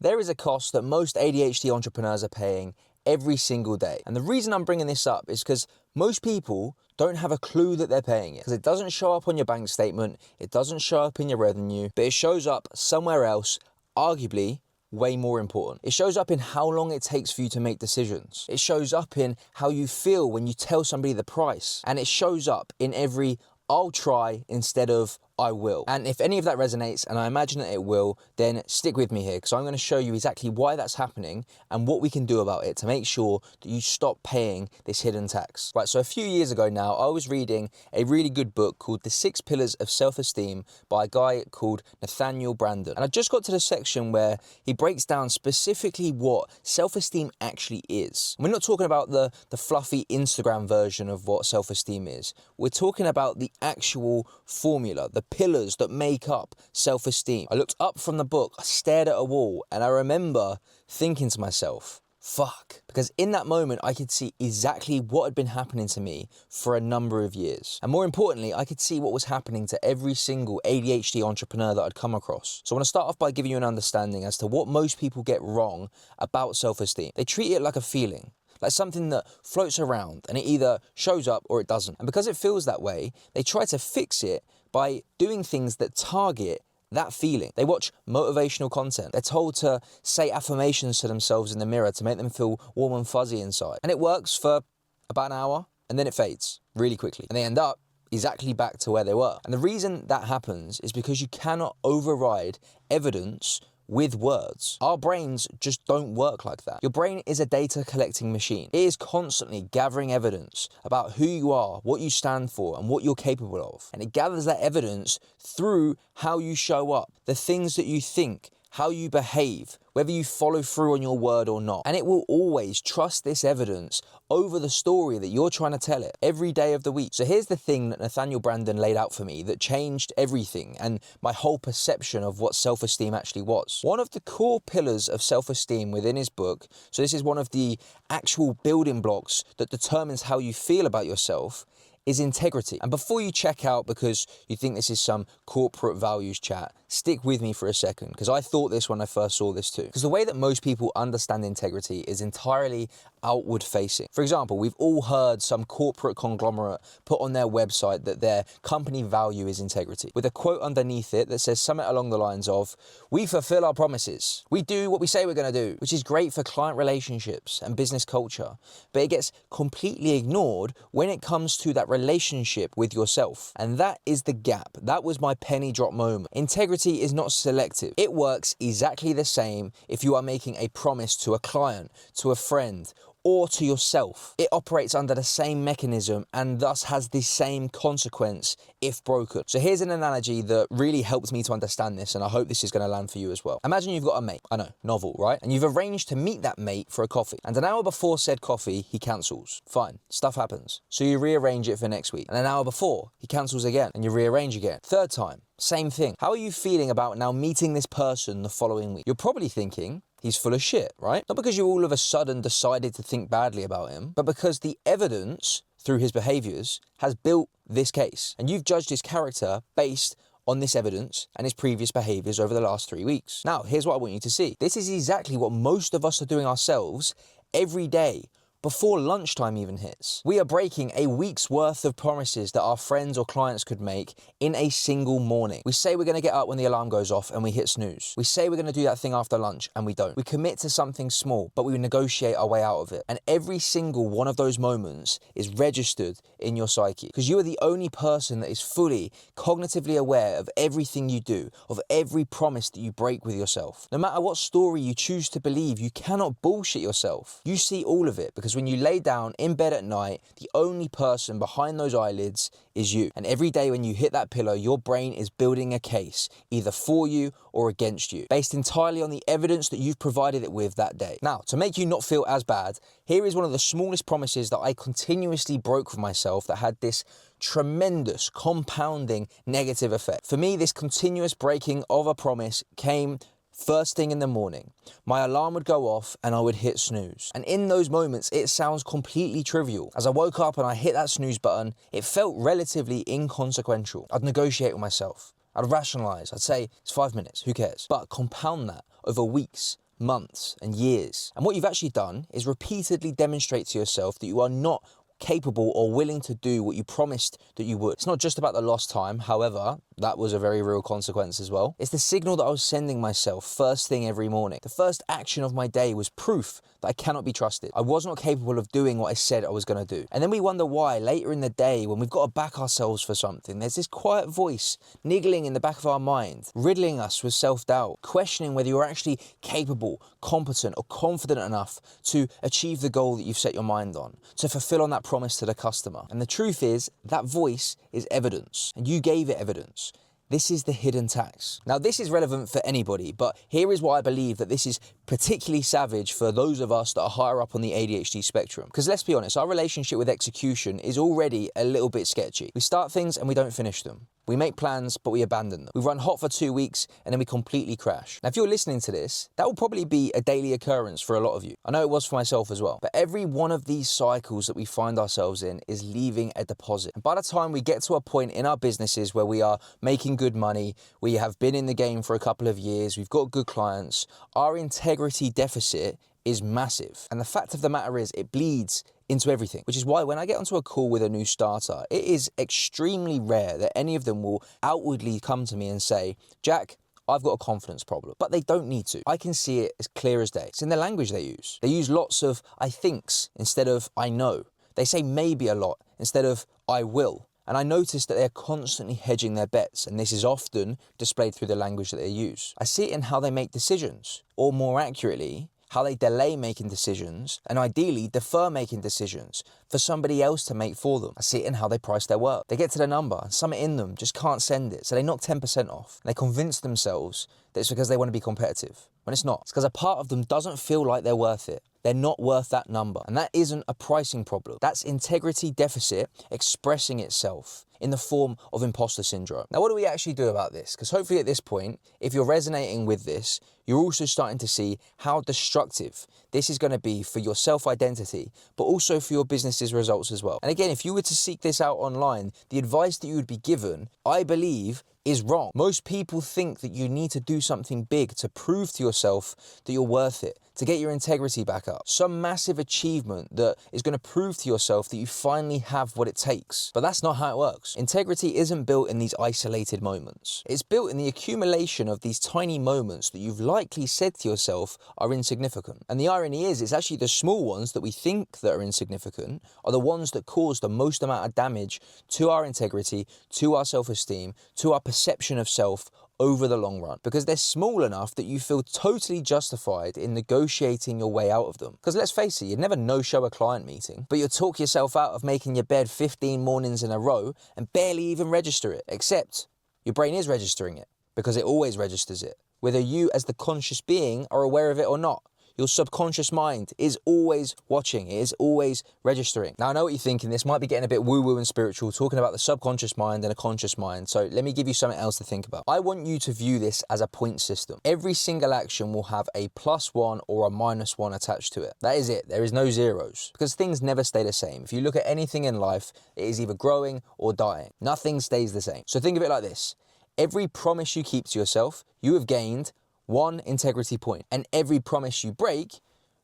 There is a cost that most ADHD entrepreneurs are paying every single day. And the reason I'm bringing this up is because most people don't have a clue that they're paying it, because it doesn't show up on your bank statement, it doesn't show up in your revenue, but it shows up somewhere else, arguably way more important. It shows up in how long it takes for you to make decisions. It shows up in how you feel when you tell somebody the price. And it shows up in every "I'll try" instead of "I will." And if any of that resonates, and I imagine that it will, then stick with me here, because I'm going to show you exactly why that's happening and what we can do about it to make sure that you stop paying this hidden tax. Right, so a few years ago now, I was reading a really good book called The 6 Pillars of Self-Esteem by a guy called Nathaniel Branden. And I just got to the section where he breaks down specifically what self-esteem actually is. We're not talking about the fluffy Instagram version of what self-esteem is. We're talking about the actual formula, the pillars that make up self-esteem. I looked up from the book, I stared at a wall, and I remember thinking to myself, fuck. Because in that moment, I could see exactly what had been happening to me for a number of years. And more importantly, I could see what was happening to every single ADHD entrepreneur that I'd come across. So I want to start off by giving you an understanding as to what most people get wrong about self-esteem. They treat it like a feeling, like something that floats around and it either shows up or it doesn't. And because it feels that way, they try to fix it by doing things that target that feeling. They watch motivational content. They're told to say affirmations to themselves in the mirror to make them feel warm and fuzzy inside. And it works for about an hour and then it fades really quickly. And they end up exactly back to where they were. And the reason that happens is because you cannot override evidence with words. Our brains just don't work like that. Your brain is a data collecting machine. It is constantly gathering evidence about who you are, what you stand for, and what you're capable of. And it gathers that evidence through how you show up, the things that you think, how you behave, whether you follow through on your word or not. And it will always trust this evidence over the story that you're trying to tell it every day of the week. So here's the thing that Nathaniel Branden laid out for me that changed everything and my whole perception of what self-esteem actually was. One of the core pillars of self-esteem within his book, so this is one of the actual building blocks that determines how you feel about yourself, is integrity. And before you check out because you think this is some corporate values chat, stick with me for a second, because I thought this when I first saw this too. Because the way that most people understand integrity is entirely outward facing. For example, we've all heard some corporate conglomerate put on their website that their company value is integrity, with a quote underneath it that says something along the lines of, "We fulfill our promises. We do what we say we're going to do," which is great for client relationships and business culture. But it gets completely ignored when it comes to that relationship with yourself. And that is the gap. That was my penny drop moment. Integrity is not selective. It works exactly the same if you are making a promise to a client, to a friend, or to yourself. It operates under the same mechanism and thus has the same consequence if broken. So here's an analogy that really helped me to understand this, and I hope this is going to land for you as well. Imagine you've got a mate, I know, novel, right? And you've arranged to meet that mate for a coffee. And an hour before said coffee, he cancels. Fine, stuff happens. So you rearrange it for next week. And an hour before, he cancels again, and you rearrange again. Third time, same thing. How are you feeling about now meeting this person the following week? You're probably thinking, he's full of shit, right? Not because you all of a sudden decided to think badly about him, but because the evidence through his behaviors has built this case. And you've judged his character based on this evidence and his previous behaviors over the last 3 weeks. Now, here's what I want you to see. This is exactly what most of us are doing ourselves every day, before lunchtime even hits. We are breaking a week's worth of promises that our friends or clients could make in a single morning. We say we're going to get up when the alarm goes off and we hit snooze. We say we're going to do that thing after lunch and we don't. We commit to something small, but we negotiate our way out of it. And every single one of those moments is registered in your psyche, because you are the only person that is fully cognitively aware of everything you do, of every promise that you break with yourself. No matter what story you choose to believe, you cannot bullshit yourself. You see all of it, because when you lay down in bed at night, the only person behind those eyelids is you. And every day when you hit that pillow, your brain is building a case, either for you or against you, based entirely on the evidence that you've provided it with that day. Now, to make you not feel as bad, here is one of the smallest promises that I continuously broke with myself that had this tremendous compounding negative effect. For me, this continuous breaking of a promise came first thing in the morning. My alarm would go off and I would hit snooze. And in those moments, it sounds completely trivial. As I woke up and I hit that snooze button, it felt relatively inconsequential. I'd negotiate with myself. I'd rationalize. I'd say, it's 5 minutes, who cares? But compound that over weeks, months and years. And what you've actually done is repeatedly demonstrate to yourself that you are not capable or willing to do what you promised that you would. It's not just about the lost time, however, that was a very real consequence as well. It's the signal that I was sending myself first thing every morning. The first action of my day was proof that I cannot be trusted. I was not capable of doing what I said I was going to do. And then we wonder why later in the day, when we've got to back ourselves for something, there's this quiet voice niggling in the back of our mind, riddling us with self-doubt, questioning whether you're actually capable, competent, or confident enough to achieve the goal that you've set your mind on, to fulfill on that promise to the customer. And the truth is, that voice is evidence, and you gave it evidence. This is the hidden tax. Now, this is relevant for anybody, but here is why I believe that this is particularly savage for those of us that are higher up on the ADHD spectrum. Because let's be honest, our relationship with execution is already a little bit sketchy. We start things and we don't finish them. We make plans, but we abandon them. We run hot for 2 weeks and then we completely crash. Now, if you're listening to this, that will probably be a daily occurrence for a lot of you. I know it was for myself as well. But every one of these cycles that we find ourselves in is leaving a deposit. And by the time we get to a point in our businesses where we are making good money, we have been in the game for a couple of years, we've got good clients, our integrity deficit is massive. And the fact of the matter is, it bleeds into everything, which is why when I get onto a call with a new starter, it is extremely rare that any of them will outwardly come to me and say, Jack, I've got a confidence problem, but they don't need to. I can see it as clear as day. It's in the language they use. They use lots of I thinks instead of I know. They say maybe a lot instead of I will. And I notice that they're constantly hedging their bets, and this is often displayed through the language that they use. I see it in how they make decisions, or more accurately, how they delay making decisions and ideally defer making decisions for somebody else to make for them. I see it in how they price their work. They get to the number and something in them just can't send it. So they knock 10% off. They convince themselves that it's because they want to be competitive, when it's not. It's because a part of them doesn't feel like they're worth it. They're not worth that number. And that isn't a pricing problem. That's integrity deficit expressing itself in the form of imposter syndrome. Now, what do we actually do about this? Because hopefully at this point, if you're resonating with this, you're also starting to see how destructive this is going to be for your self-identity, but also for your business's results as well. And again, if you were to seek this out online, the advice that you would be given, I believe, is wrong. Most people think that you need to do something big to prove to yourself that you're worth it, to get your integrity back up. Some massive achievement that is going to prove to yourself that you finally have what it takes. But that's not how it works. Integrity isn't built in these isolated moments. It's built in the accumulation of these tiny moments that you've likely said to yourself are insignificant. And the irony is, it's actually the small ones that we think that are insignificant are the ones that cause the most amount of damage to our integrity, to our self-esteem, to our perception of self over the long run, because they're small enough that you feel totally justified in negotiating your way out of them. Because let's face it, you'd never no-show a client meeting, but you'll talk yourself out of making your bed 15 mornings in a row and barely even register it, except your brain is registering it, because it always registers it, whether you as the conscious being are aware of it or not. Your subconscious mind is always watching. It is always registering. Now, I know what you're thinking. This might be getting a bit woo-woo and spiritual, talking about the subconscious mind and a conscious mind. So let me give you something else to think about. I want you to view this as a point system. Every single action will have a +1 or a -1 attached to it. That is it. There is no zeros, because things never stay the same. If you look at anything in life, it is either growing or dying. Nothing stays the same. So think of it like this. Every promise you keep to yourself, you have gained 1 integrity point. And every promise you break,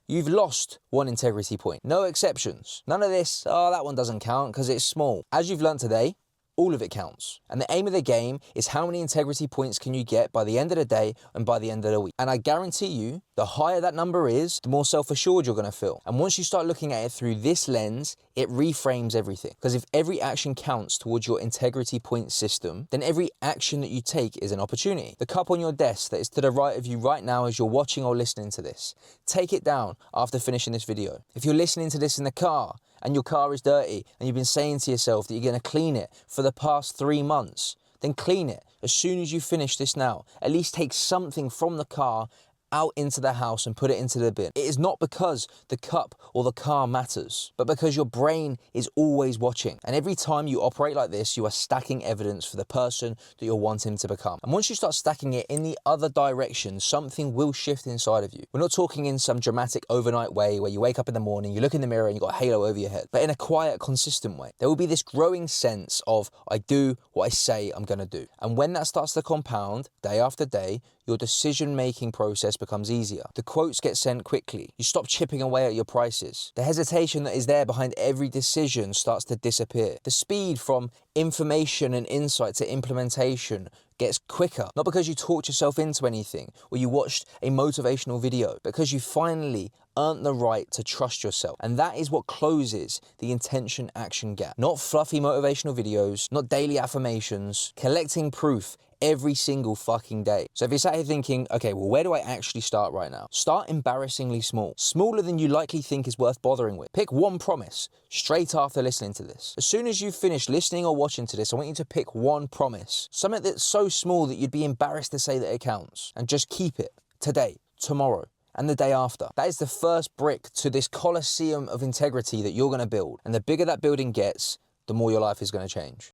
you've lost 1 integrity point. No exceptions. None of this, oh, that one doesn't count because it's small. As you've learned today, all of it counts. And the aim of the game is how many integrity points can you get by the end of the day and by the end of the week. And I guarantee you, the higher that number is, the more self-assured you're going to feel. And once you start looking at it through this lens, it reframes everything. Because if every action counts towards your integrity point system, then every action that you take is an opportunity. The cup on your desk that is to the right of you right now as you're watching or listening to this, take it down after finishing this video. If you're listening to this in the car, and your car is dirty, and you've been saying to yourself that you're going to clean it for the past 3 months, then clean it as soon as you finish this now. At least take something from the car out into the house and put it into the bin. It is not because the cup or the car matters, but because your brain is always watching. And every time you operate like this, you are stacking evidence for the person that you're wanting to become. And once you start stacking it in the other direction, something will shift inside of you. We're not talking in some dramatic overnight way where you wake up in the morning, you look in the mirror and you've got a halo over your head, but in a quiet, consistent way. There will be this growing sense of, I do what I say I'm going to do. And when that starts to compound day after day, your decision-making process price becomes easier. The quotes get sent quickly. You stop chipping away at your prices. The hesitation that is there behind every decision starts to disappear. The speed from information and insight to implementation gets quicker, not because you talked yourself into anything or you watched a motivational video, because you finally earned the right to trust yourself. And that is what closes the intention action gap. Not fluffy motivational videos, not daily affirmations, collecting proof every single fucking day. So if you're sat here thinking, okay, well, where do I actually start right now? Start embarrassingly small, smaller than you likely think is worth bothering with. Pick one promise straight after listening to this. As soon as you've finished listening or watching to this, I want you to pick one promise, something that's so small that you'd be embarrassed to say that it counts, and just keep it today, tomorrow, and the day after. That is the first brick to this coliseum of integrity that you're going to build. And the bigger that building gets, the more your life is going to change.